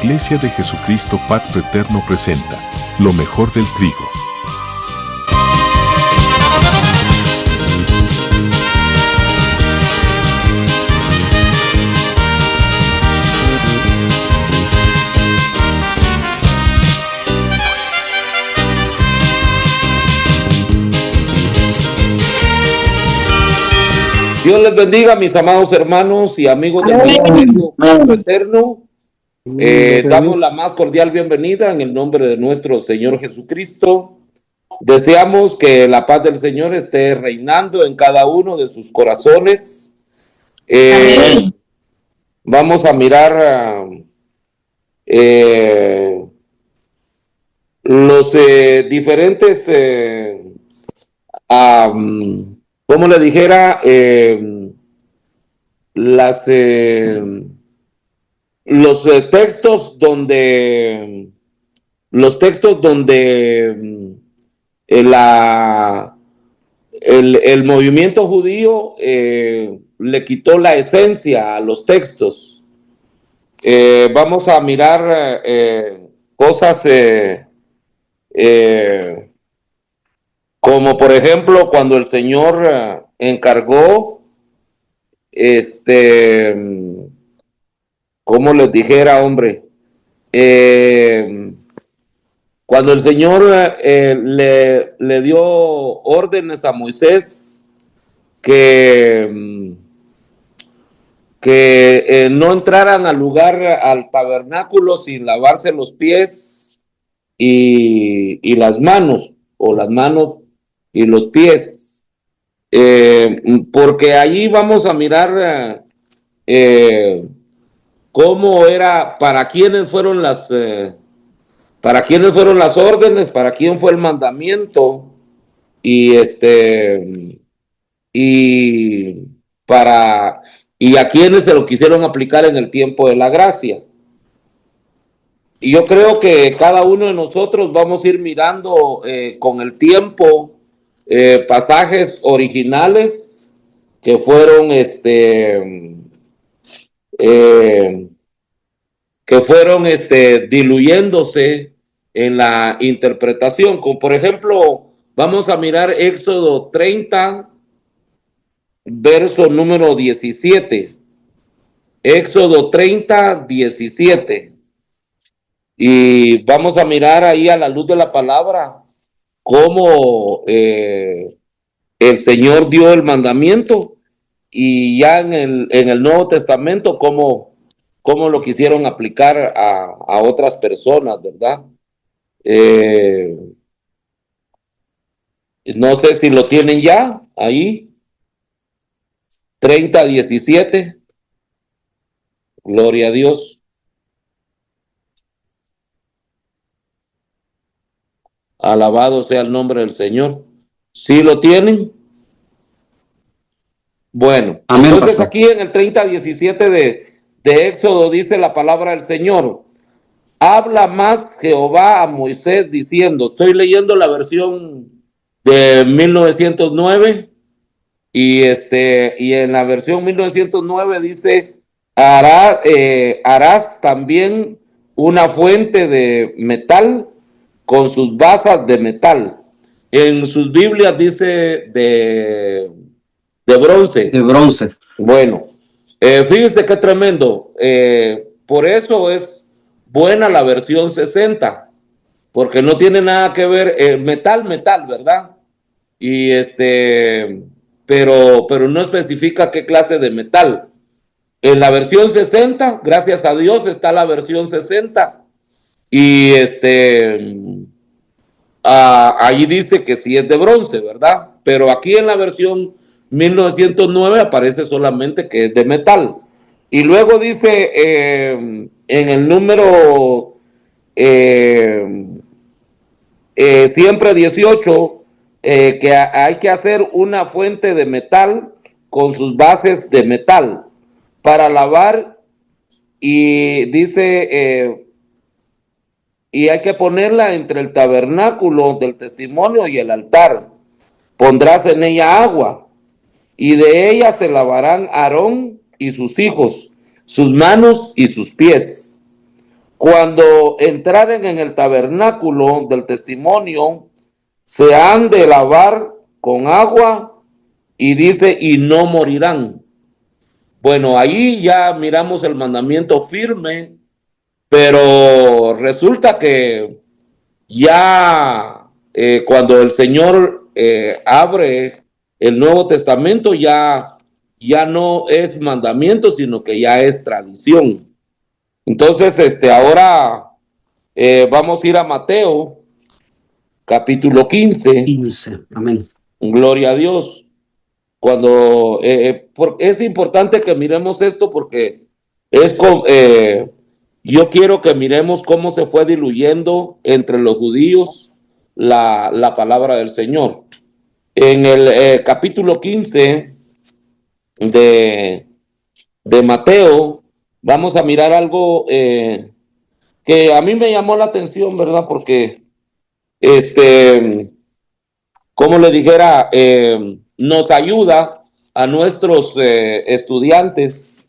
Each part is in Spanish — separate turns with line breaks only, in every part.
Iglesia de Jesucristo Pacto Eterno presenta lo mejor del trigo.
Dios les bendiga, mis amados hermanos y amigos del Ministerio Pacto Eterno. Damos la más cordial bienvenida en el nombre de nuestro Señor Jesucristo. Deseamos que la paz del Señor esté reinando en cada uno de sus corazones. Vamos a mirar los diferentes, como le dijera, los textos donde el movimiento judío le quitó la esencia a los textos. Vamos a mirar cosas como por ejemplo cuando el Señor encargó como les dijera, hombre, cuando el Señor le dio órdenes a Moisés que no entraran al lugar, al tabernáculo sin lavarse los pies y las manos, o las manos y los pies, porque allí vamos a mirar cómo era, para quiénes fueron las órdenes, para quién fue el mandamiento, y a quiénes se lo quisieron aplicar en el tiempo de la gracia. Y yo creo que cada uno de nosotros vamos a ir mirando con el tiempo pasajes originales que fueron diluyéndose en la interpretación. Como por ejemplo, vamos a mirar Éxodo 30, verso número 17. Éxodo 30, 17. Y vamos a mirar ahí a la luz de la palabra cómo el Señor dio el mandamiento, y ya en el Nuevo Testamento cómo lo quisieron aplicar a otras personas, ¿verdad? No sé si lo tienen ya ahí. 30, 17. Gloria a Dios. Alabado sea el nombre del Señor. ¿Sí lo tienen? Bueno, amén, entonces pastor. Aquí en el 30, 17 de Éxodo dice la palabra del Señor: habla más Jehová a Moisés diciendo. Estoy leyendo la versión de 1909 y en la versión 1909 dice: harás también una fuente de metal con sus basas de metal. En sus Biblias dice de bronce. De bronce. Bueno, fíjense qué tremendo. Por eso es buena la versión 60, porque no tiene nada que ver, metal, ¿verdad? Y pero no especifica qué clase de metal. En la versión 60, gracias a Dios, está la versión 60. Y allí dice que sí es de bronce, ¿verdad? Pero aquí en la versión 1909 aparece solamente que es de metal. Y luego dice en el número siempre 18 que hay que hacer una fuente de metal con sus bases de metal para lavar, y dice y hay que ponerla entre el tabernáculo del testimonio y el altar. Pondrás en ella agua, y de ella se lavarán Aarón y sus hijos, sus manos y sus pies. cuando entraren en el tabernáculo del testimonio, se han de lavar con agua y dice, y no morirán. Bueno, ahí ya miramos el mandamiento firme, pero resulta que ya cuando el Señor abre el Nuevo Testamento, ya no es mandamiento, sino que ya es tradición. Entonces, ahora vamos a ir a Mateo, capítulo 15.
Amén.
Gloria a Dios. Cuando es importante que miremos esto porque yo quiero que miremos cómo se fue diluyendo entre los judíos la palabra del Señor. En el capítulo 15 de Mateo, vamos a mirar algo que a mí me llamó la atención, ¿verdad? Porque, como le dijera, nos ayuda a nuestros estudiantes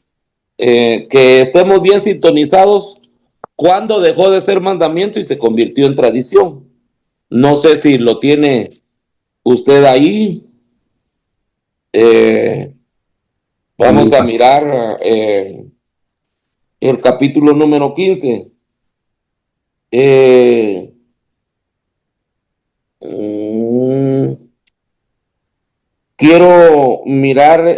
que estemos bien sintonizados cuando dejó de ser mandamiento y se convirtió en tradición. No sé si lo tiene usted ahí. Vamos a mirar el capítulo número 15. Quiero mirar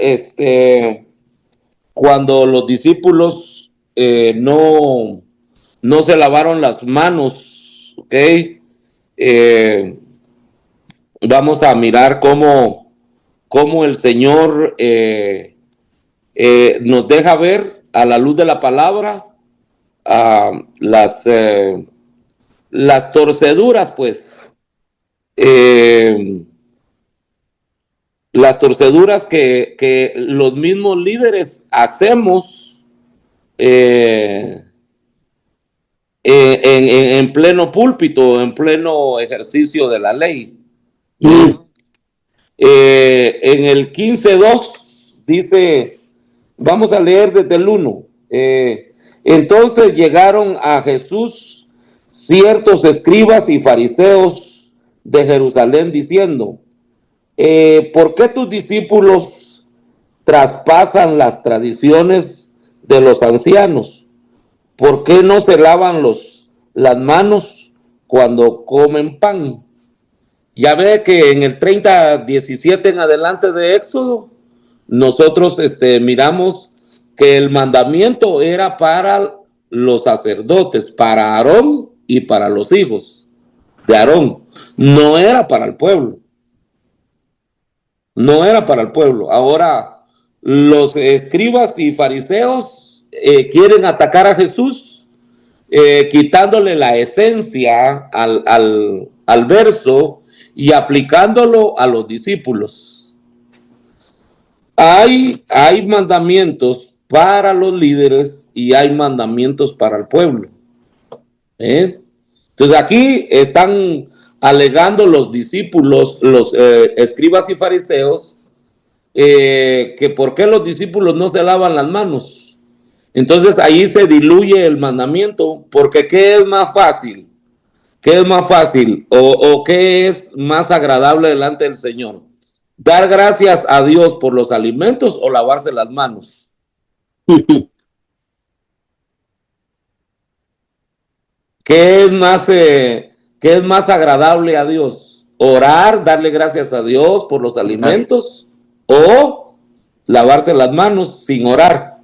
cuando los discípulos no se lavaron las manos, ¿ok? Vamos a mirar cómo el Señor nos deja ver a la luz de la palabra las torceduras, pues. Las torceduras que los mismos líderes hacemos en pleno púlpito, en pleno ejercicio de la ley. En el 15:2 dice, vamos a leer desde el 1. Entonces llegaron a Jesús ciertos escribas y fariseos de Jerusalén diciendo, ¿por qué tus discípulos traspasan las tradiciones de los ancianos? ¿Por qué no se lavan las manos cuando comen pan? Ya ve que en el 30:17 en adelante de Éxodo, nosotros miramos que el mandamiento era para los sacerdotes, para Aarón y para los hijos de Aarón. No era para el pueblo. No era para el pueblo. Ahora, los escribas y fariseos quieren atacar a Jesús, quitándole la esencia al verso y aplicándolo a los discípulos. Hay mandamientos para los líderes y hay mandamientos para el pueblo. Entonces aquí están alegando los discípulos, los escribas y fariseos, que por qué los discípulos no se lavan las manos. Entonces ahí se diluye el mandamiento, porque ¿qué es más fácil? ¿Qué es más fácil o qué es más agradable delante del Señor? ¿Dar gracias a Dios por los alimentos o lavarse las manos? ¿Qué es más agradable a Dios? ¿Orar, darle gracias a Dios por los alimentos o lavarse las manos sin orar?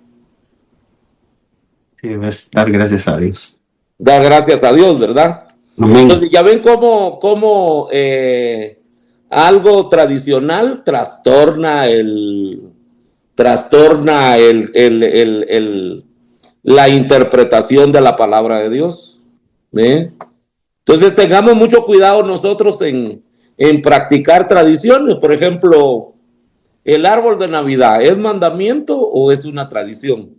Sí, es dar gracias a Dios.
Dar gracias a Dios, ¿verdad?
Amén.
Entonces ya ven cómo algo tradicional trastorna la interpretación de la palabra de Dios. Entonces tengamos mucho cuidado nosotros en practicar tradiciones. Por ejemplo, el árbol de Navidad, ¿es mandamiento o es una tradición?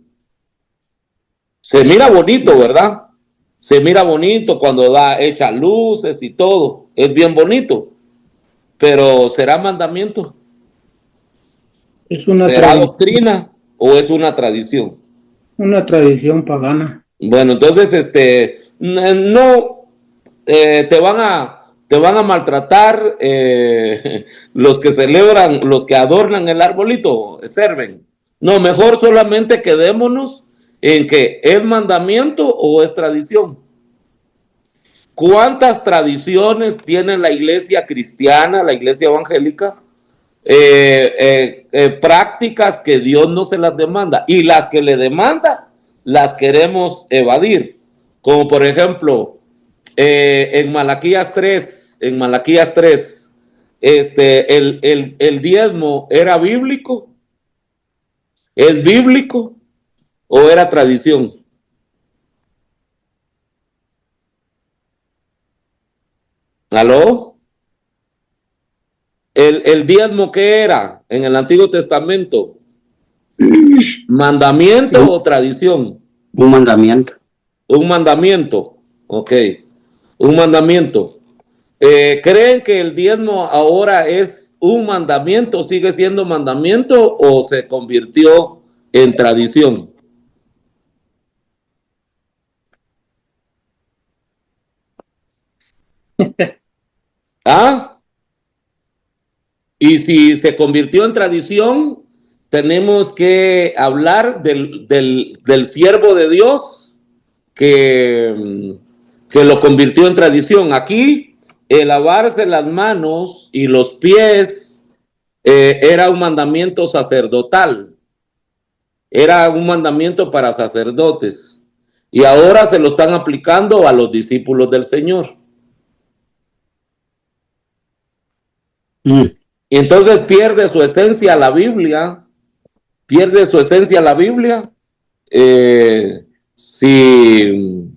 Se mira bonito, ¿verdad? Se mira bonito cuando echa luces y todo. Es bien bonito. Pero ¿será mandamiento?
Es una
¿Será doctrina o es una tradición?
una tradición pagana.
Bueno, entonces, no, te van a maltratar los que celebran, los que adornan el arbolito, sirven. No, mejor solamente quedémonos en que es mandamiento o es tradición. ¿Cuántas tradiciones tiene la iglesia cristiana, la iglesia evangélica? Prácticas que Dios no se las demanda, y las que le demanda las queremos evadir, como por ejemplo en Malaquías 3, el diezmo era bíblico, ¿es bíblico o era tradición? ¿Aló? El diezmo, ¿qué era en el Antiguo Testamento? ¿Mandamiento o tradición?
Un mandamiento.
Un mandamiento, ok, un mandamiento. ¿Creen que el diezmo ahora es un mandamiento, sigue siendo mandamiento o se convirtió en tradición? ¿Ah? Y si se convirtió en tradición, tenemos que hablar del siervo de Dios que lo convirtió en tradición. Aquí, el lavarse las manos y los pies era un mandamiento sacerdotal, era un mandamiento para sacerdotes, y ahora se lo están aplicando a los discípulos del Señor. Y entonces pierde su esencia la Biblia, si,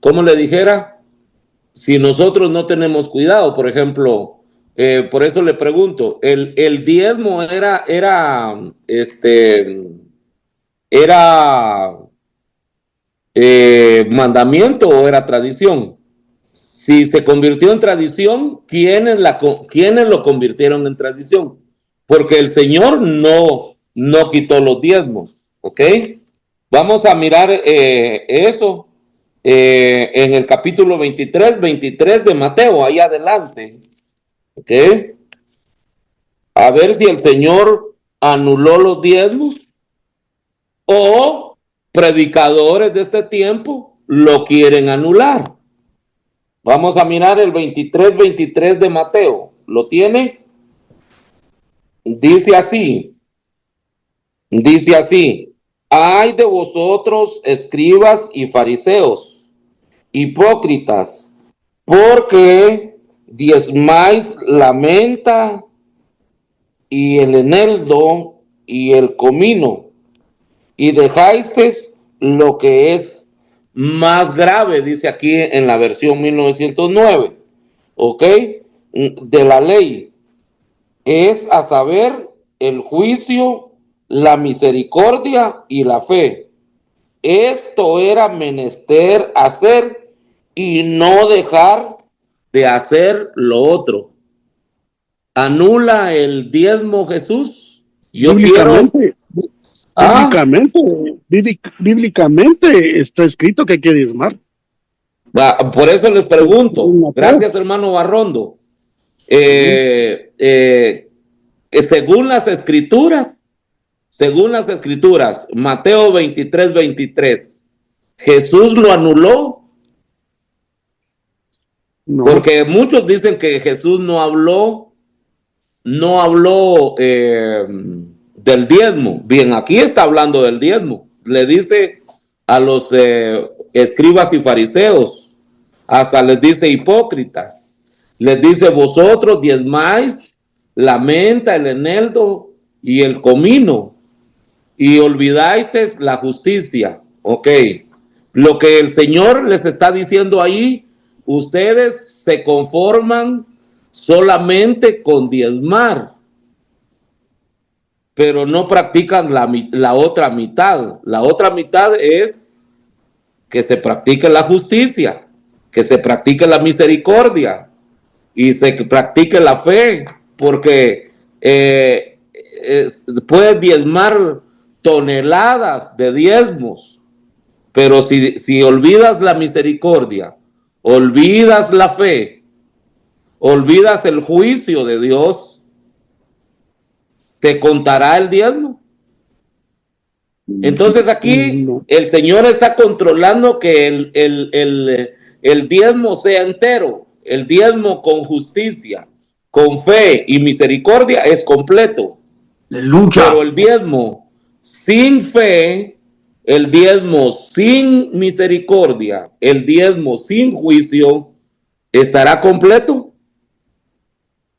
¿cómo le dijera? Si nosotros no tenemos cuidado, por ejemplo, por eso le pregunto, ¿el diezmo era mandamiento o era tradición? Si se convirtió en tradición, ¿quiénes lo convirtieron en tradición? Porque el Señor no quitó los diezmos, ¿ok? Vamos a mirar eso en el capítulo 23 de Mateo, ahí adelante, ¿ok? A ver si el Señor anuló los diezmos o predicadores de este tiempo lo quieren anular. Vamos a mirar el 23 de Mateo. ¿Lo tiene? Dice así. Ay de vosotros, escribas y fariseos, hipócritas, porque diezmáis la menta y el eneldo y el comino, y dejáis lo que es más grave, dice aquí en la versión 1909, ¿ok? De la ley, es a saber el juicio, la misericordia y la fe. Esto era menester hacer y no dejar de hacer lo otro. ¿Anula el diezmo Jesús? Yo quiero...
Bíblicamente está escrito que hay que diezmar.
Por eso les pregunto. Gracias, hermano Barrondo. Según las escrituras, Mateo 23, ¿Jesús lo anuló?
No.
Porque muchos dicen que Jesús no habló del diezmo. Bien, aquí está hablando del diezmo. Le dice a los escribas y fariseos, hasta les dice hipócritas, les dice vosotros diezmáis la menta, el eneldo y el comino, y olvidáis la justicia. Ok, lo que el Señor les está diciendo ahí, ustedes se conforman solamente con diezmar, pero no practican la otra mitad. La otra mitad es que se practique la justicia, que se practique la misericordia y se practique la fe, porque puedes diezmar toneladas de diezmos, pero si olvidas la misericordia, olvidas la fe, olvidas el juicio de Dios, ¿te contará el diezmo? Entonces aquí el Señor está controlando que el diezmo sea entero, el diezmo con justicia, con fe y misericordia es completo.
Aleluya.
Pero el diezmo sin fe, el diezmo sin misericordia, el diezmo sin juicio, ¿estará completo?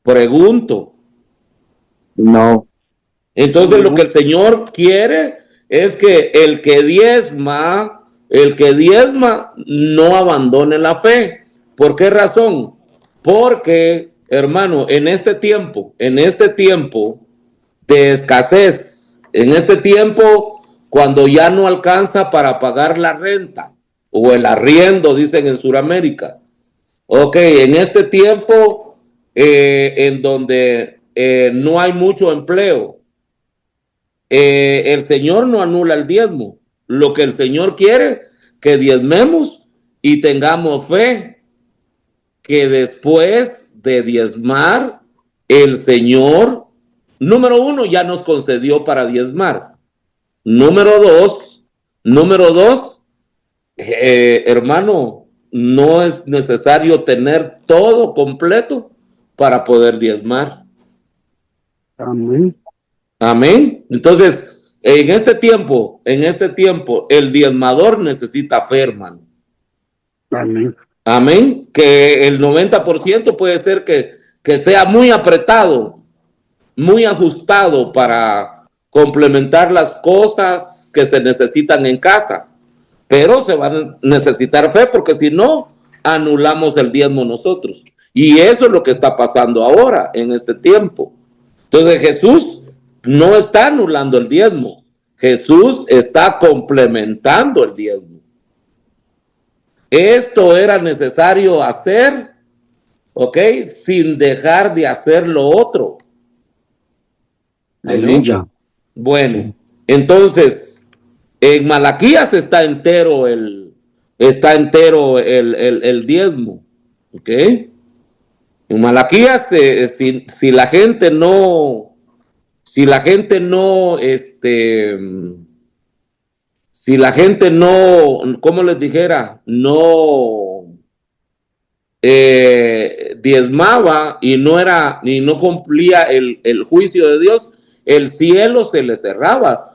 Pregunto.
No.
Entonces lo que el Señor quiere es que el que diezma no abandone la fe. ¿Por qué razón? Porque, hermano, en este tiempo de escasez, en este tiempo cuando ya no alcanza para pagar la renta o el arriendo, dicen en Sudamérica. Ok, en este tiempo en donde no hay mucho empleo, el Señor no anula el diezmo. Lo que el Señor quiere, que diezmemos y tengamos fe, que después de diezmar, el Señor, número uno, ya nos concedió para diezmar. Número dos, hermano, no es necesario tener todo completo para poder diezmar.
Amén.
Amén. Entonces, en este tiempo, el diezmador necesita fe, hermano.
Amén.
Amén. Que el 90% puede ser que sea muy apretado, muy ajustado para complementar las cosas que se necesitan en casa. Pero se va a necesitar fe porque si no, anulamos el diezmo nosotros. Y eso es lo que está pasando ahora en este tiempo. Entonces Jesús no está anulando el diezmo. Jesús está complementando el diezmo. Esto era necesario hacer, ¿ok? Sin dejar de hacer lo otro.
Aleluya.
Bueno, entonces, en Malaquías está entero el diezmo, ¿ok? En Malaquías, si la gente no, ¿cómo les dijera? No diezmaba y no cumplía el juicio de Dios, el cielo se le cerraba.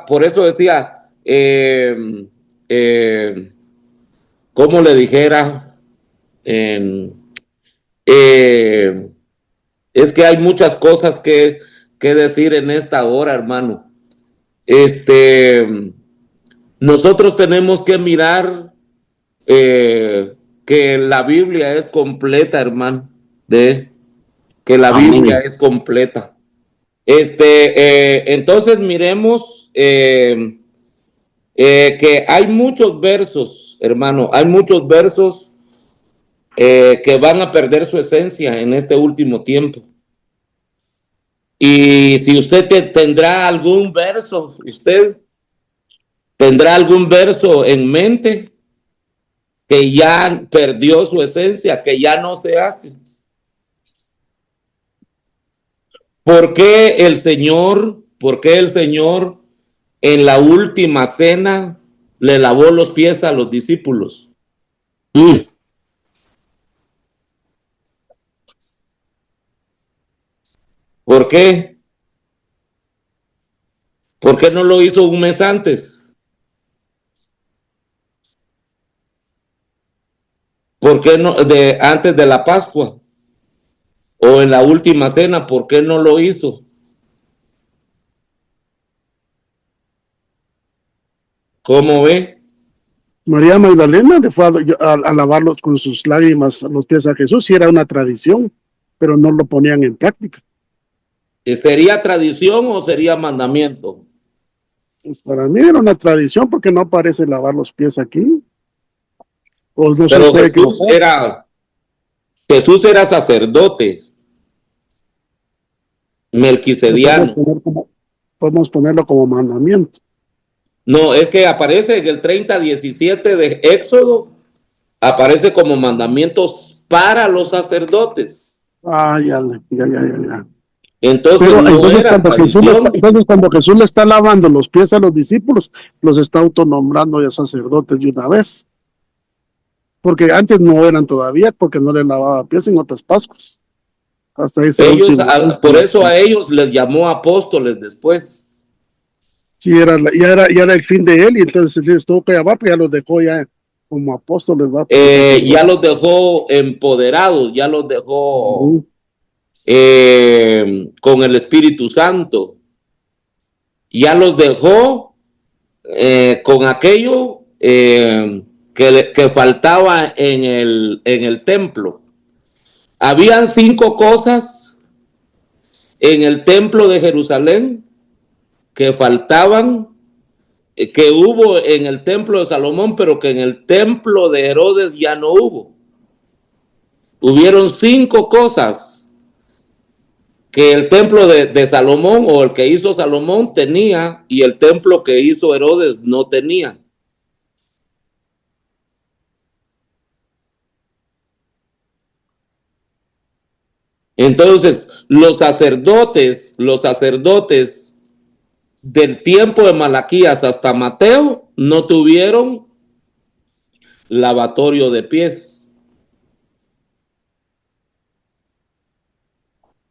Por eso decía, ¿cómo le dijera? Es que hay muchas cosas que decir en esta hora, hermano. Nosotros tenemos que mirar que la Biblia es completa, hermano, que la
Amén.
Biblia es completa. Entonces miremos que hay muchos versos, hermano, hay muchos versos que van a perder su esencia en este último tiempo. Y si usted tendrá algún verso en mente que ya perdió su esencia, que ya no se hace. ¿Por qué el Señor en la última cena le lavó los pies a los discípulos? ¿Por qué? ¿Por qué no lo hizo un mes antes? ¿Por qué no antes de la Pascua? O en la última cena, ¿por qué no lo hizo? ¿Cómo ve?
María Magdalena le fue a lavarlos con sus lágrimas los pies a Jesús y era una tradición, pero no lo ponían en práctica.
¿Sería tradición o sería mandamiento?
Pues para mí era una tradición porque no aparece lavar los pies aquí. O no
Pero
sé
Jesús era sacerdote melquisediano.
podemos ponerlo como mandamiento.
No, es que aparece en el 30:17 de Éxodo, aparece como mandamientos para los sacerdotes.
Ah, ya.
Entonces
Pero
no
entonces
era tradición.
cuando Jesús le está lavando los pies a los discípulos, los está autonombrando ya sacerdotes de una vez. Porque antes no eran todavía, porque no les lavaba pies en otras Pascuas. Hasta ese
Ellos,
último.
por eso a ellos les llamó apóstoles después.
Sí, ya era el fin de él, y entonces les tuvo que llamar, pues ya los dejó ya como apóstoles, ¿va?
Ya los dejó empoderados, ya los dejó con el Espíritu Santo, ya los dejó con aquello que faltaba en el templo. Habían 5 cosas en el templo de Jerusalén que faltaban, que hubo en el templo de Salomón, pero que en el templo de Herodes ya no hubo. Hubieron 5 cosas que el templo de Salomón, o el que hizo Salomón, tenía, y el templo que hizo Herodes no tenía. Entonces, los sacerdotes del tiempo de Malaquías hasta Mateo no tuvieron lavatorio de pies.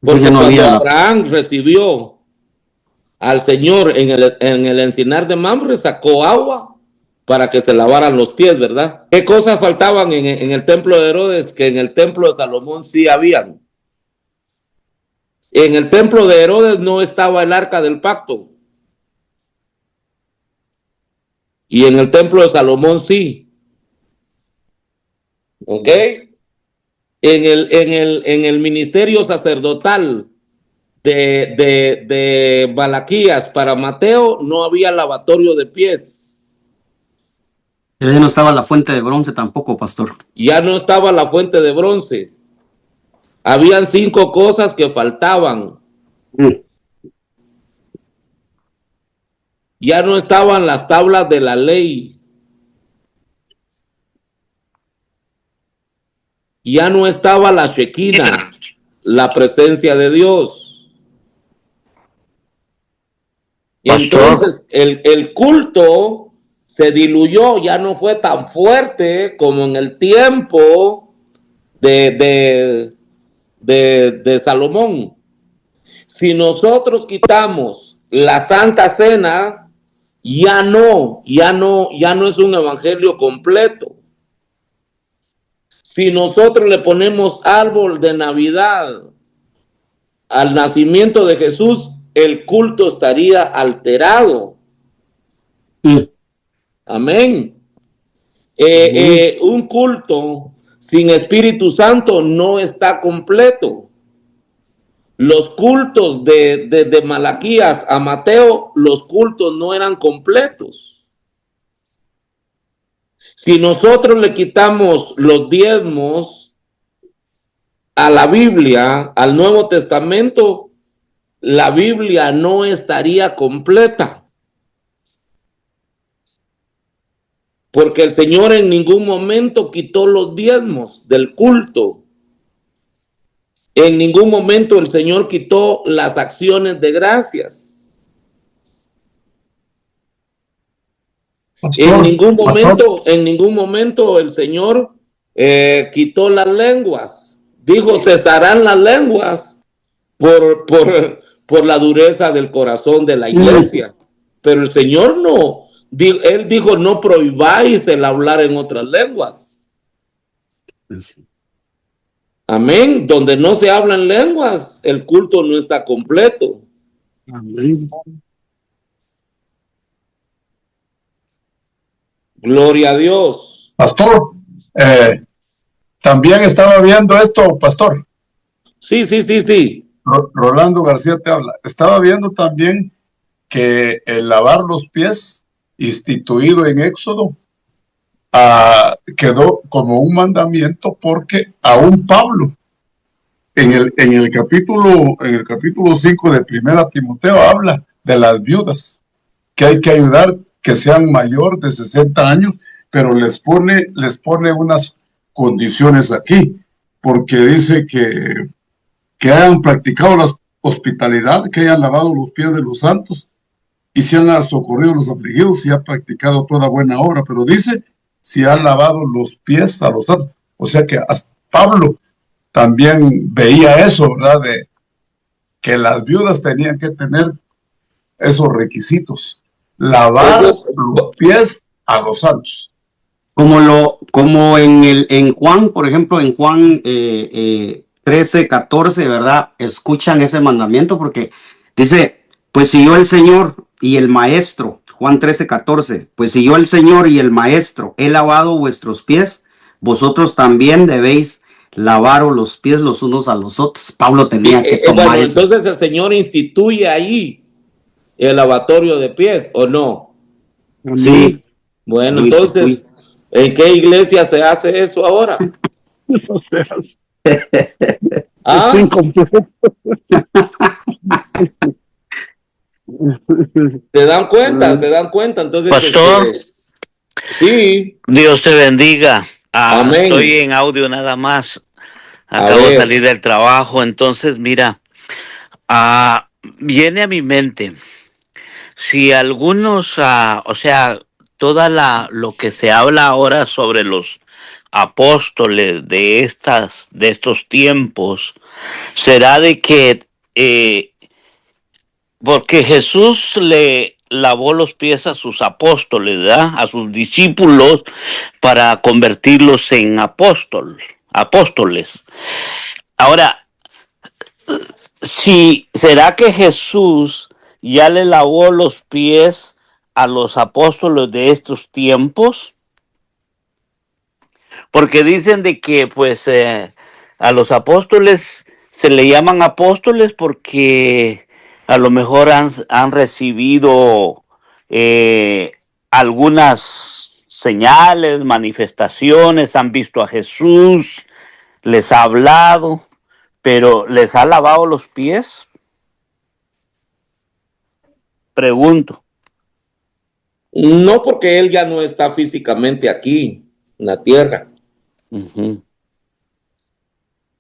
Porque
no
cuando
había
Abraham recibió al Señor en el encinar de Mamre, sacó agua para que se lavaran los pies, ¿verdad? ¿Qué cosas faltaban en el templo de Herodes que en el templo de Salomón sí habían? En el templo de Herodes no estaba el arca del pacto. Y en el templo de Salomón sí. ¿Ok? En el ministerio sacerdotal de Malaquías para Mateo no había lavatorio de pies.
Ya no estaba la fuente de bronce tampoco, pastor.
Ya no estaba la fuente de bronce. Habían 5 cosas que faltaban. Ya no estaban las tablas de la ley. Ya no estaba la Shekinah, la presencia de Dios. Y entonces el culto se diluyó, ya no fue tan fuerte como en el tiempo de Salomón. Si nosotros quitamos la Santa Cena, ya no es un evangelio completo. Si nosotros le ponemos árbol de Navidad al nacimiento de Jesús, el culto estaría alterado. Amén. Un culto sin Espíritu Santo no está completo. Los cultos de Malaquías a Mateo, los cultos no eran completos. Si nosotros le quitamos los diezmos a la Biblia, al Nuevo Testamento, la Biblia no estaría completa. Porque el Señor en ningún momento quitó los diezmos del culto. En ningún momento el Señor quitó las acciones de gracias. En ningún momento el Señor quitó las lenguas. Dijo, cesarán las lenguas por la dureza del corazón de la iglesia. Pero el Señor no. Él dijo, no prohibáis el hablar en otras lenguas. Amén. Donde no se hablan lenguas, el culto no está completo.
Amén.
Gloria a Dios.
Pastor, también estaba viendo esto, pastor.
Sí.
Rolando García te habla. Estaba viendo también que el lavar los pies, instituido en Éxodo, quedó como un mandamiento, porque aún Pablo, en el capítulo 5 de Primera Timoteo, habla de las viudas, que hay que ayudar que sean mayor de 60 años, pero les pone unas condiciones aquí, porque dice que hayan practicado la hospitalidad, que hayan lavado los pies de los santos, y si han socorrido a los afligidos, si ha practicado toda buena obra, pero dice, si han lavado los pies a los santos. O sea que hasta Pablo también veía eso, ¿verdad? De que las viudas tenían que tener esos requisitos, lavar los pies a los santos.
Como en Juan, por ejemplo, en Juan 13, 14, ¿verdad? Escuchan ese mandamiento porque dice, pues si yo el Señor y el Maestro, Juan 13, 14, pues si yo el Señor y el Maestro he lavado vuestros pies, vosotros también debéis lavaros los pies los unos a los otros. Pablo tenía que tomar
bueno,
eso.
entonces el Señor instituye ahí el lavatorio de pies, ¿o no?
Sí.
Bueno,
lo
entonces,
instituye.
¿en qué iglesia se hace eso ahora?
No seas.
¿Ah?
Está incompleto.
¿Se dan cuenta? ¿Se dan cuenta? Entonces,
Pastor,
sí.
Dios te bendiga.
Amén.
Estoy en audio nada más.
A
Acabo de
ver.
salir del trabajo, entonces mira, viene a mi mente, si algunos, o sea, lo que se habla ahora sobre los apóstoles de estos tiempos, será de que porque Jesús le lavó los pies a sus apóstoles, ¿verdad? A sus discípulos para convertirlos en apóstoles. Ahora, ¿será que Jesús ya le lavó los pies a los apóstoles de estos tiempos? Porque dicen de que pues a los apóstoles se le llaman apóstoles porque a lo mejor han recibido algunas señales, manifestaciones, han visto a Jesús, les ha hablado, pero ¿les ha lavado los pies? Pregunto.
No, porque él ya no está físicamente aquí, en la tierra.
Uh-huh.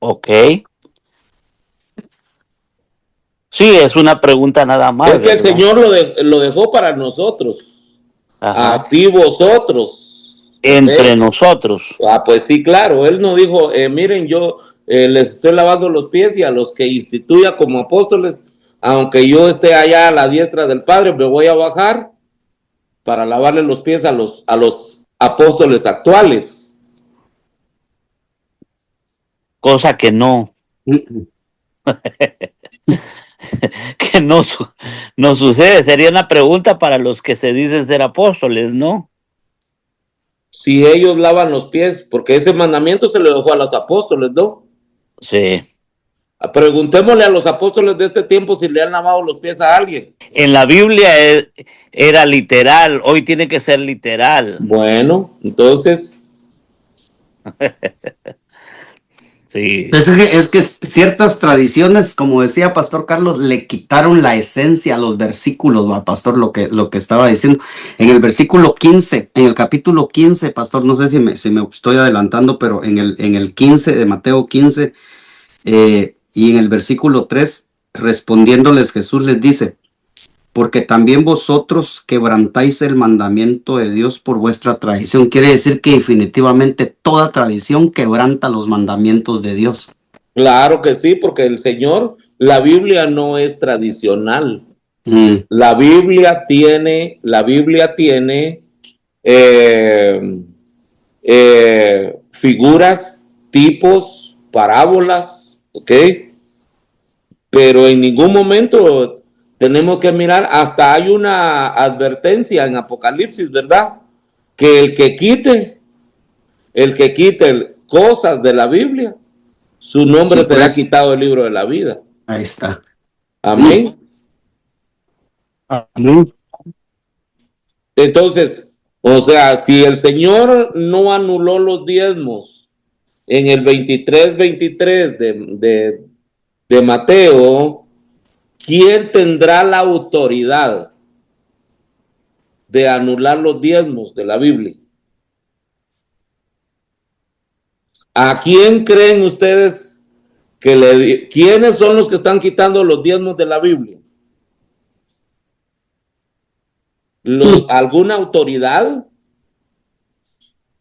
Ok. Sí, es una pregunta nada más.
Es que el Señor lo dejó para nosotros.
Ajá.
Así vosotros.
Entre nosotros.
Pues sí, claro. Él no dijo, miren, yo les estoy lavando los pies y a los que instituya como apóstoles, aunque yo esté allá a la diestra del Padre, me voy a bajar para lavarle los pies a los apóstoles actuales.
Cosa que no. Que no sucede. Sería una pregunta para los que se dicen ser apóstoles, ¿no?
Si ellos lavan los pies, porque ese mandamiento se le dejó a los apóstoles, ¿no?
Sí.
Preguntémosle a los apóstoles de este tiempo si le han lavado los pies a alguien.
En la Biblia era literal, hoy tiene que ser literal.
Bueno, entonces...
Sí.
Es que ciertas tradiciones, como decía Pastor Carlos, le quitaron la esencia a los versículos, ¿va, Pastor? Lo que estaba diciendo. En el versículo 15, en el capítulo 15, Pastor, no sé si me estoy adelantando, pero en el 15 de Mateo 15, y en el versículo 3, respondiéndoles Jesús les dice, porque también vosotros quebrantáis el mandamiento de Dios por vuestra tradición. Quiere decir que definitivamente toda tradición quebranta los mandamientos de Dios.
Claro que sí, porque el Señor, la Biblia no es tradicional. La Biblia tiene figuras, tipos, parábolas, ¿ok? Pero en ningún momento tenemos que mirar, hasta hay una advertencia en Apocalipsis, ¿verdad? Que el que quite cosas de la Biblia, su nombre
Sí,
será
pues,
quitado del libro de la vida.
Ahí está.
Amén.
Amén.
Entonces, o sea, si el Señor no anuló los diezmos en el 23 de Mateo, ¿quién tendrá la autoridad de anular los diezmos de la Biblia? ¿A quién creen ustedes quiénes son los que están quitando los diezmos de la Biblia? ¿Alguna autoridad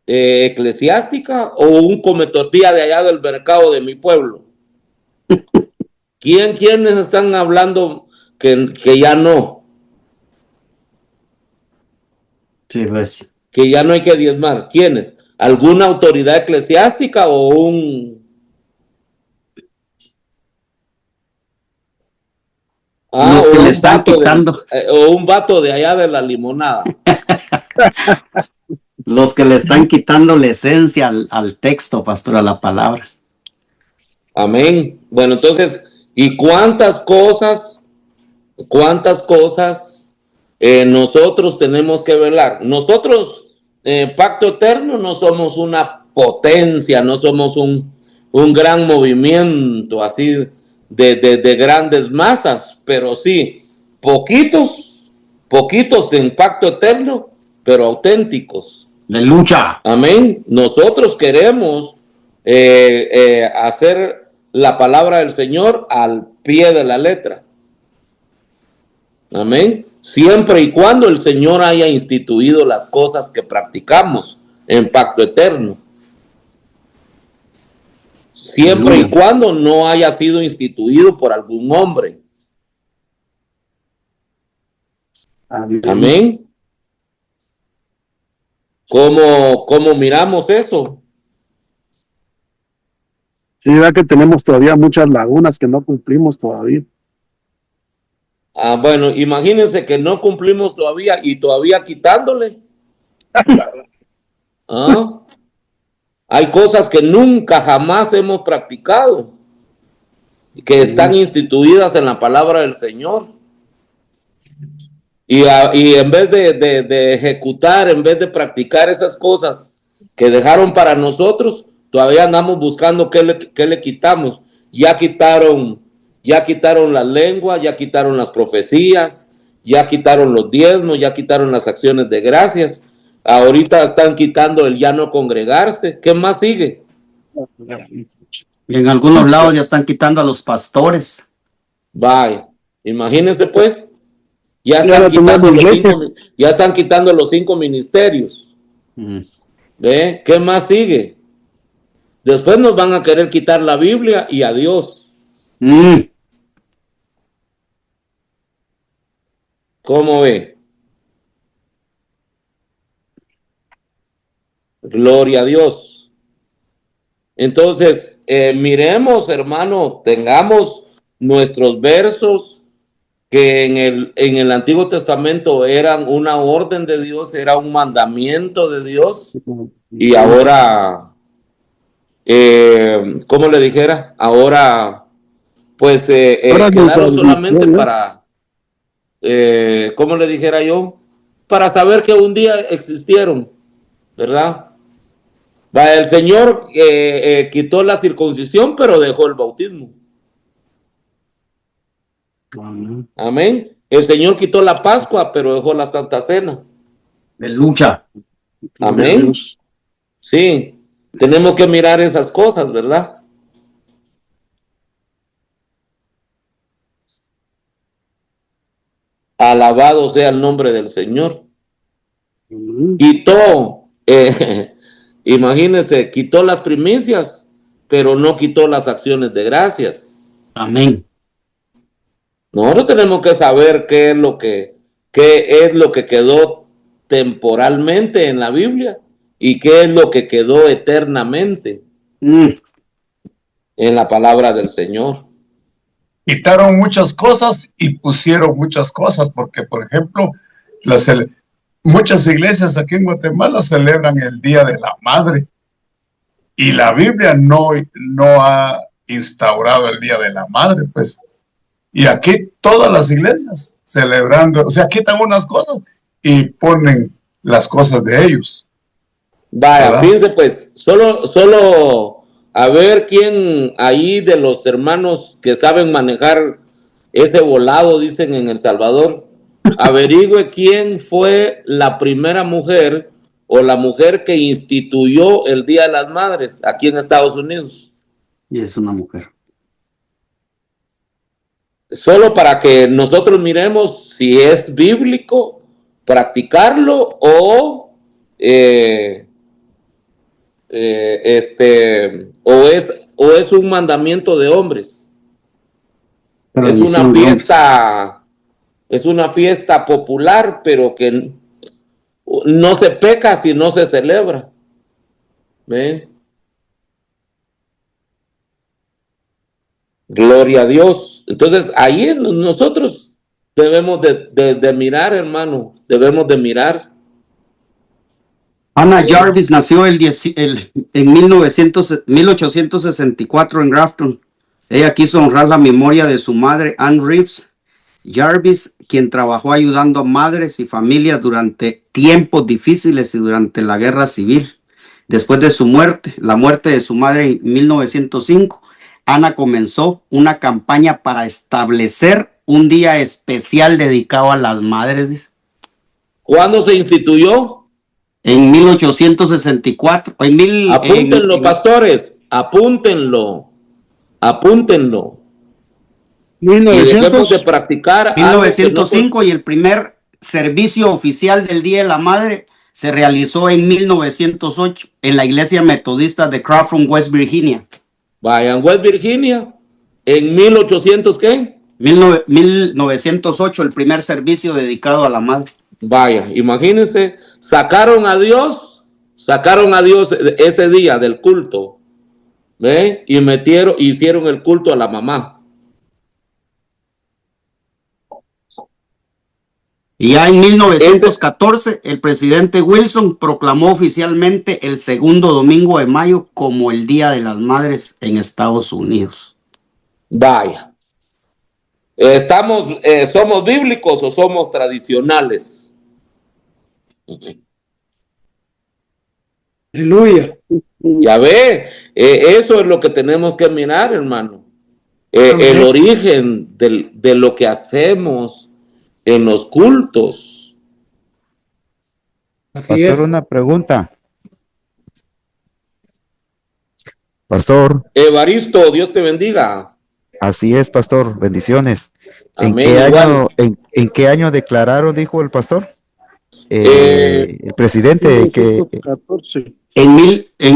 eclesiástica o un cometortía de allá del mercado de mi pueblo? ¿Quiénes están hablando que ya no?
Sí, pues.
Que ya no hay que diezmar. ¿Quiénes? ¿Alguna autoridad eclesiástica o
Los que le están quitando.
O un vato de allá de la limonada?
Los que le están quitando la esencia al texto, pastor, a la palabra.
Amén. Bueno, entonces, ¿y cuántas cosas nosotros tenemos que velar? Nosotros, Pacto Eterno, no somos una potencia, no somos un gran movimiento así de grandes masas, pero sí, poquitos en Pacto Eterno, pero auténticos.
De lucha.
Amén. Nosotros queremos hacer la palabra del Señor al pie de la letra. Amén. Siempre y cuando el Señor haya instituido las cosas que practicamos en Pacto Eterno. Siempre y cuando no haya sido instituido por algún hombre. Amén. ¿Cómo miramos eso?
Sí, verdad que tenemos todavía muchas lagunas que no cumplimos todavía.
Bueno, imagínense que no cumplimos todavía y todavía quitándole. Hay cosas que nunca jamás hemos practicado, que están instituidas en la palabra del Señor. Y en vez de ejecutar, en vez de practicar esas cosas que dejaron para nosotros, todavía andamos buscando qué le quitamos. Ya quitaron la lengua, ya quitaron las profecías, ya quitaron los diezmos, ya quitaron las acciones de gracias. Ahorita están quitando el ya no congregarse. ¿Qué más sigue?
Y en algunos lados ya están quitando a los pastores.
Vaya, imagínense pues. Ya están quitando los 5 ministerios. ¿Ve? ¿Qué más sigue? Después nos van a querer quitar la Biblia y a Dios. ¿Cómo ve? Gloria a Dios. Entonces, miremos, hermano, tengamos nuestros versos que en el Antiguo Testamento eran una orden de Dios, era un mandamiento de Dios, y ahora, ¿cómo le dijera? Ahora, pues, quedaron solamente para, ¿cómo le dijera yo? Para saber que un día existieron, ¿verdad? El Señor quitó la circuncisión, pero dejó el bautismo. Amén. El Señor quitó la Pascua, pero dejó la Santa Cena.
De lucha.
Amén. Sí, tenemos que mirar esas cosas, ¿verdad? Alabado sea el nombre del Señor. Quitó, imagínense, quitó las primicias, pero no quitó las acciones de gracias.
Amén.
Nosotros tenemos que saber qué es lo que quedó temporalmente en la Biblia y qué es lo que quedó eternamente en la palabra del Señor.
Quitaron muchas cosas y pusieron muchas cosas, porque, por ejemplo, muchas iglesias aquí en Guatemala celebran el Día de la Madre y la Biblia no ha instaurado el Día de la Madre, pues. Y aquí todas las iglesias celebrando, o sea, quitan unas cosas y ponen las cosas de ellos.
Vaya,
¿verdad?
fíjense pues, solo a ver quién ahí de los hermanos que saben manejar ese volado, dicen en El Salvador. Averigüe quién fue la primera mujer o la mujer que instituyó el Día de las Madres aquí en Estados Unidos.
Y es una mujer.
Solo para que nosotros miremos si es bíblico practicarlo o o es un mandamiento de hombres.
Pero
Es
ni
una
son
fiesta, es una fiesta popular, pero que no se peca si no se celebra. ¿Ve? Gloria a Dios. Entonces, ahí nosotros debemos de mirar, hermano, debemos de mirar.
Anna Jarvis nació en 1864 en Grafton. Ella quiso honrar la memoria de su madre, Ann Reeves Jarvis, quien trabajó ayudando a madres y familias durante tiempos difíciles y durante la guerra civil. Después de su muerte, la muerte de su madre en 1905, Ana comenzó una campaña para establecer un día especial dedicado a las madres.
¿Cuándo se instituyó?
En 1864.
Apúntenlo, pastores, apúntenlo. Y debemos de practicar
1905 y el primer servicio oficial del Día de la Madre se realizó en 1908 en la iglesia metodista de Crawford, West Virginia.
Vaya, en West Virginia, en 1800, ¿qué?
1908, el primer servicio dedicado a la madre.
Vaya, imagínense, sacaron a Dios ese día del culto, ¿ve? Y hicieron el culto a la mamá.
Y ya en 1914, el presidente Wilson proclamó oficialmente el segundo domingo de mayo como el Día de las Madres en Estados Unidos.
Vaya. ¿Somos bíblicos o somos tradicionales?
Aleluya.
Ya ve, eso es lo que tenemos que mirar, hermano. El origen de lo que hacemos en los cultos.
Así Pastor, es. Una pregunta. Pastor.
Evaristo, Dios te bendiga.
Así es, pastor. Bendiciones.
Amén,
¿En qué año declararon, dijo el pastor? El presidente que...
En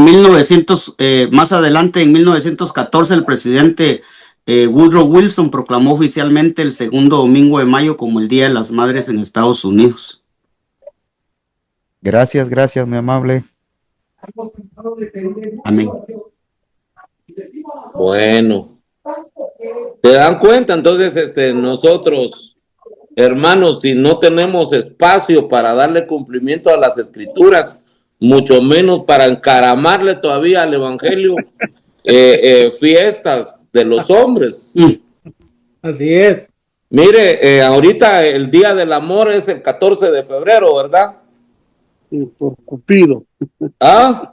1900, más adelante, en 1914, el presidente Woodrow Wilson proclamó oficialmente el segundo domingo de mayo como el Día de las Madres en Estados Unidos.
Gracias, mi amable.
Amén.
Bueno, ¿se dan cuenta? Entonces, nosotros, hermanos, si no tenemos espacio para darle cumplimiento a las escrituras, mucho menos para encaramarle todavía al evangelio, fiestas de los hombres.
Así es.
Mire, ahorita el Día del Amor es el 14 de febrero, ¿verdad?
Por Cupido.
¿Ah?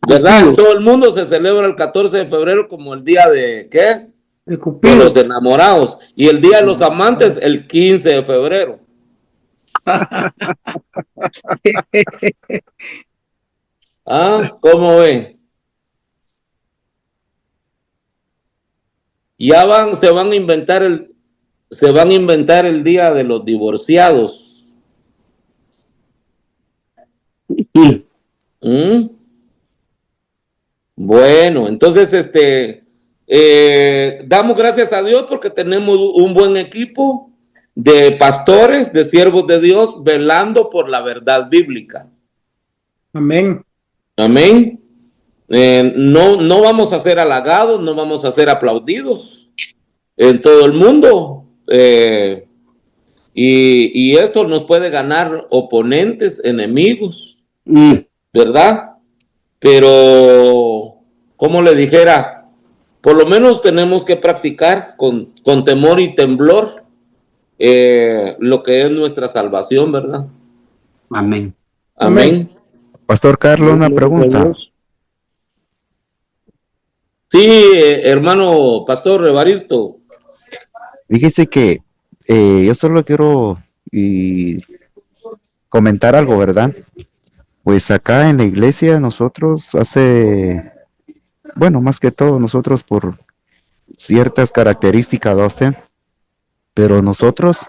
¿Verdad? Todo el mundo se celebra el 14 de febrero como el día de, ¿qué?
El Cupido.
De los enamorados. Y el Día de los Amantes, el 15 de febrero. ¿Ah? ¿Cómo ve? Se van a inventar el Día de los Divorciados. Bueno, entonces damos gracias a Dios porque tenemos un buen equipo de pastores, de siervos de Dios, velando por la verdad bíblica.
Amén.
Amén. No vamos a ser halagados, no vamos a ser aplaudidos en todo el mundo. Y esto nos puede ganar oponentes, enemigos, ¿verdad? Pero, como le dijera, por lo menos tenemos que practicar con temor y temblor lo que es nuestra salvación, ¿verdad?
Amén.
Amén.
Pastor Carlos, una pregunta.
Sí, hermano Pastor Evaristo.
Fíjese que yo solo quiero comentar algo, ¿verdad? Pues acá en la iglesia nosotros bueno, más que todo nosotros por ciertas características, ¿va usted? Pero nosotros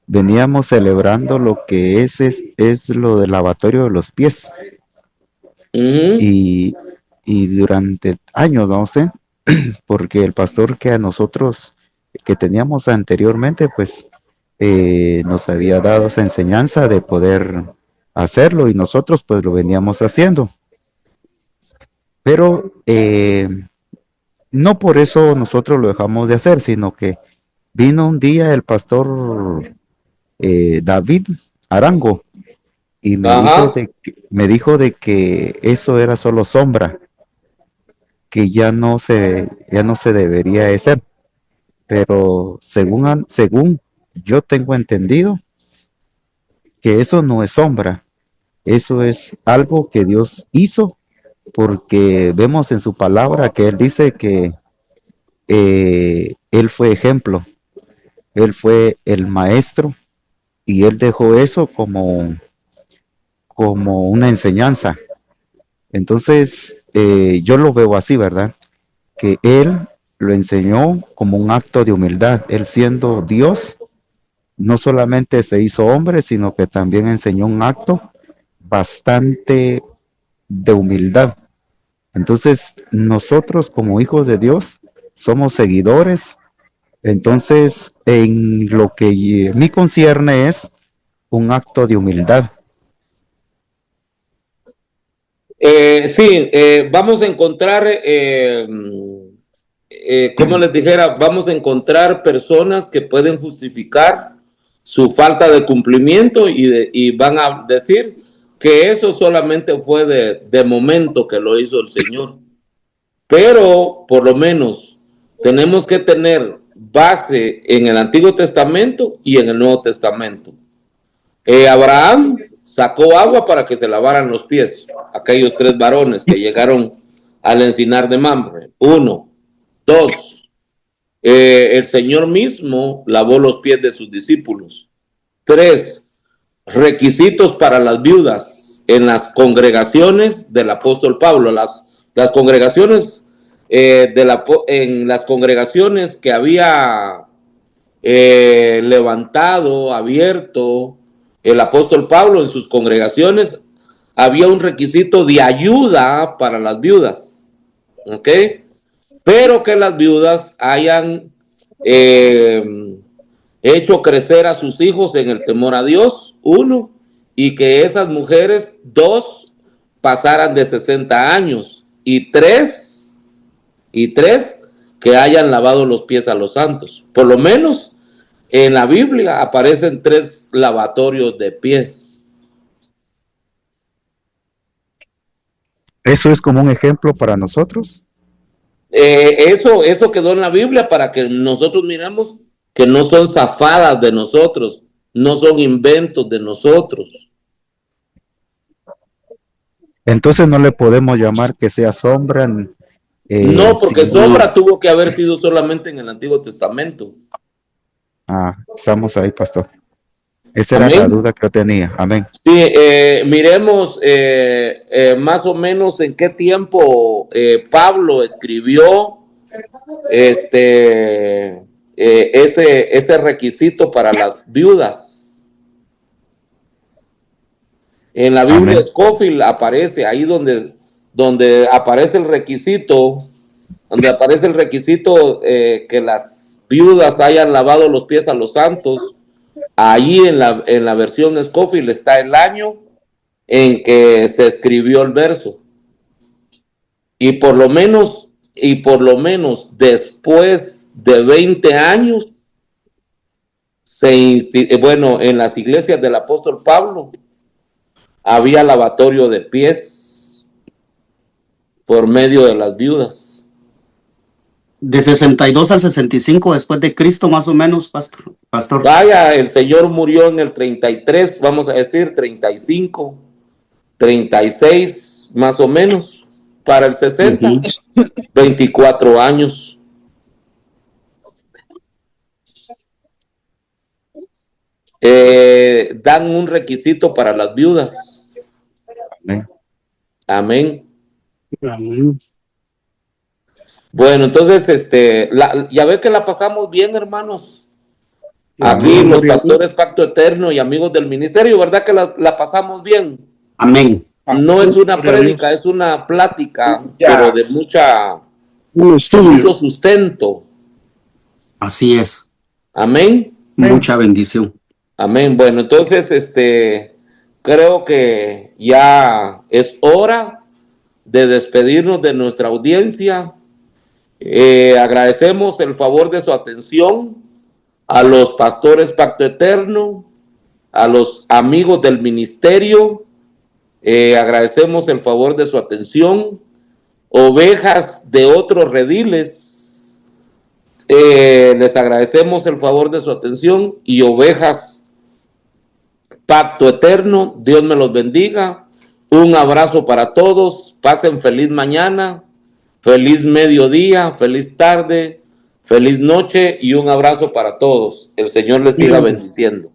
veníamos celebrando lo que es lo del lavatorio de los pies.
Ujú.
Y durante años, ¿va usted? Porque el pastor que a nosotros, que teníamos anteriormente, pues nos había dado esa enseñanza de poder hacerlo y nosotros pues lo veníamos haciendo. Pero no por eso nosotros lo dejamos de hacer, sino que vino un día el pastor David Arango y
Ajá.
me dijo de que eso era solo sombra, que ya no se debería de hacer. Pero según yo tengo entendido que eso no es sombra, eso es algo que Dios hizo, porque vemos en su palabra que Él dice que Él fue ejemplo, Él fue el maestro y Él dejó eso como una enseñanza. Entonces, yo lo veo así, ¿verdad? Que Él lo enseñó como un acto de humildad, Él siendo Dios no solamente se hizo hombre, sino que también enseñó un acto bastante de humildad. Entonces, nosotros como hijos de Dios somos seguidores. Entonces, en lo que me concierne es un acto de humildad.
Sí, vamos a encontrar, como les dijera, vamos a encontrar personas que pueden justificar su falta de cumplimiento y van a decir que eso solamente fue de momento que lo hizo el Señor. Pero por lo menos tenemos que tener base en el Antiguo Testamento y en el Nuevo Testamento. Abraham sacó agua para que se lavaran los pies, aquellos 3 varones que llegaron al encinar de Mamre. 1, 2, el Señor mismo lavó los pies de sus discípulos. 3, requisitos para las viudas en las congregaciones del apóstol Pablo. Las congregaciones en las congregaciones que había levantado, abierto el apóstol Pablo en sus congregaciones, había un requisito de ayuda para las viudas, ¿ok? Pero que las viudas hayan hecho crecer a sus hijos en el temor a Dios, 1, y que esas mujeres, 2, pasaran de 60 años, y 3, que hayan lavado los pies a los santos. Por lo menos en la Biblia aparecen 3 lavatorios de pies.
Eso es como un ejemplo para nosotros.
Eso quedó en la Biblia para que nosotros miremos que no son zafadas de nosotros, no son inventos de nosotros.
Entonces no le podemos llamar que sea sombra,
No, porque
sino...
sombra tuvo que haber sido solamente en el Antiguo Testamento.
Estamos ahí, pastor. Esa era la
Amén.
duda que yo tenía. Amén.
Sí, miremos más o menos en qué tiempo Pablo escribió ese requisito para las viudas. En la Biblia
Amén.
Scofield aparece ahí donde aparece el requisito, que las viudas hayan lavado los pies a los santos. Ahí en la versión Scofield está el año en que se escribió el verso. Y por lo menos después de 20 años, en las iglesias del apóstol Pablo había lavatorio de pies por medio de las viudas.
De 62 al 65 después de Cristo, más o menos, pastor.
Vaya, el Señor murió en el 33, vamos a decir 35, 36, más o menos, para el 60, 24 años. dan un requisito para las viudas.
Amén.
Amén.
Amén.
Bueno, entonces, ya ve que la pasamos bien, hermanos. Aquí
Amén.
los pastores Pacto Eterno y amigos del ministerio, ¿verdad que la pasamos bien?
Amén.
No es una
Gloria a Dios.
prédica, es una plática,
Ya.
pero de
Un estudio.
mucho sustento.
Así es.
Amén.
Mucha bendición.
Amén. Bueno, entonces, creo que ya es hora de despedirnos de nuestra audiencia. Agradecemos el favor de su atención a los pastores Pacto Eterno, a los amigos del ministerio. Agradecemos el favor de su atención. Ovejas de otros rediles, les agradecemos el favor de su atención. Y ovejas Pacto Eterno, Dios me los bendiga. Un abrazo para todos. Pasen feliz mañana, feliz mediodía, feliz tarde, feliz noche y un abrazo para todos. El Señor les siga bendiciendo.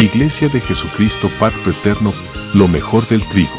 Iglesia de Jesucristo Pacto Eterno, lo mejor del trigo.